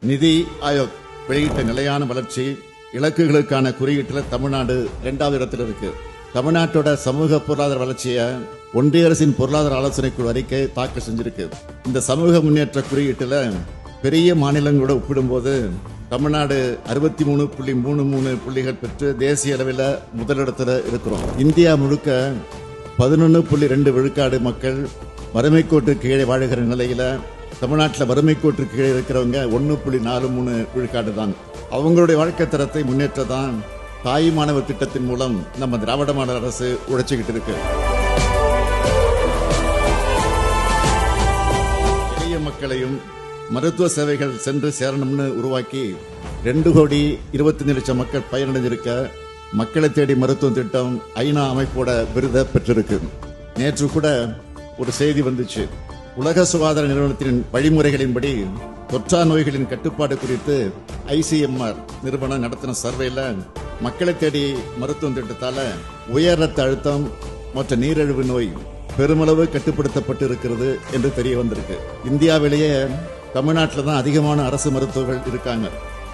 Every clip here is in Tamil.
நிதி ஆயோக் வெளியிட்ட நிலையான வளர்ச்சி இலக்குகளுக்கான குறியீட்டில் தமிழ்நாடு 2வது இடத்துல இருக்கு. தமிழ்நாட்டோட சமூக பொருளாதார வளர்ச்சியை ஒன்றிய அரசின் பொருளாதார ஆலோசனை குழு அறிக்கை தாக்கல் செஞ்சிருக்கு. இந்த சமூக முன்னேற்ற குறியீட்டில் பெரிய மாநிலங்களோட ஒப்பிடும்போது தமிழ்நாடு 63.33 புள்ளிகள் பெற்று தேசிய அளவில் முதலிடத்தில் இருக்கிறோம். இந்தியா முழுக்க 11.2 விழுக்காடு மக்கள் வறுமை கோட்டு கீழே வாழுகிற நிலையில தமிழ்நாட்டில் வறுமை கோட்டு கீழே இருக்கிறவங்க 1.43 விழுக்காடு தான். அவங்களுடைய வாழ்க்கை தரத்தை முன்னேற்றதான் தாய் மாணவர் திட்டத்தின் மூலம் நம்ம திராவிட மாடல் அரசு உழைச்சிக்கிட்டு இருக்கு. எளிய மக்களையும் மருத்துவ சேவைகள் சென்று சேரணும்னு உருவாக்கி 2,25,00,000 மக்கள் பயனடைஞ்சிருக்க மக்களை தேடி மருத்துவ திட்டம் ஐநா அமைப்போட விருதை பெற்றிருக்கு. நேற்று கூட ஒரு செய்தி வந்துச்சு. உலக சுகாதார நிறுவனத்தின் வழிமுறைகளின்படி தொற்றா நோய்களின் கட்டுப்பாடு குறித்து ICMR நிறுவனம் நடத்தின சர்வேல மக்களை தேடி மருத்துவ திட்டத்தால உயர் ரத்த அழுத்தம் மற்றும் நீரிழிவு நோய் பெருமளவு கட்டுப்படுத்தப்பட்டு இருக்கிறது என்று தெரிய வந்திருக்கு. இந்தியாவிலேயே தமிழ்நாட்டில் தான் அதிகமான அரசு மருத்துவர்கள் இருக்காங்க.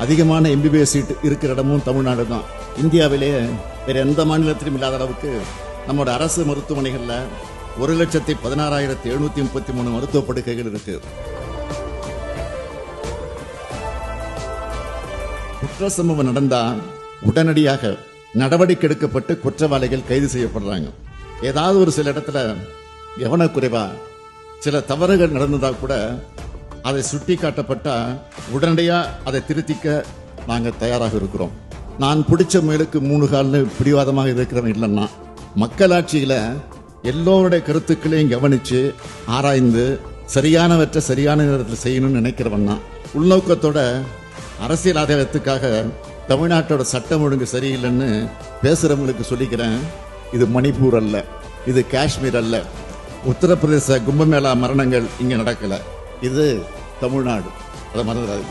அதிகமான MBBS சீட் இருக்கிற இடமும் தமிழ்நாடு தான். இந்தியாவிலேயே வேற எந்த மாநிலத்திலும் இல்லாத அளவுக்கு நம்மளோட அரசு மருத்துவமனைகள்ல 1,16,733 மருத்துவ படுக்கைகள் இருக்கு. குற்ற சம்பவம் நடந்தா உடனடியாக நடவடிக்கை எடுக்கப்பட்டு குற்றவாளிகள் கைது செய்யப்படுறாங்க. ஏதாவது ஒரு சில இடத்துல கவனக்குறைவா சில தவறுகள் நடந்ததா கூட அதை சுட்டி காட்டப்பட்டா உடனடியா அதை திருத்திக்க நாங்க தயாராக இருக்கிறோம். நான் பிடிச்ச முயலுக்கு 3 கால்னு பிடிவாதமாக இருக்கிறவன் இல்லைன்னா மக்களாட்சியில எல்லோருடைய கருத்துக்களையும் கவனிச்சு ஆராய்ந்து சரியானவற்றை சரியான நேரத்தில் செய்யணும்னு நினைக்கிறவன் தான். உள்நோக்கத்தோட அரசியல் ஆதாயத்துக்காக தமிழ்நாட்டோட சட்டம் ஒழுங்கு சரியில்லைன்னு பேசுறவங்களுக்கு சொல்லிக்கிறேன், இது மணிப்பூர் அல்ல, இது காஷ்மீர் அல்ல, உத்தரப்பிரதேச கும்பமேளா மரணங்கள் இங்க நடக்கல, இது தமிழ்நாடு. அதை மறந்துடாது.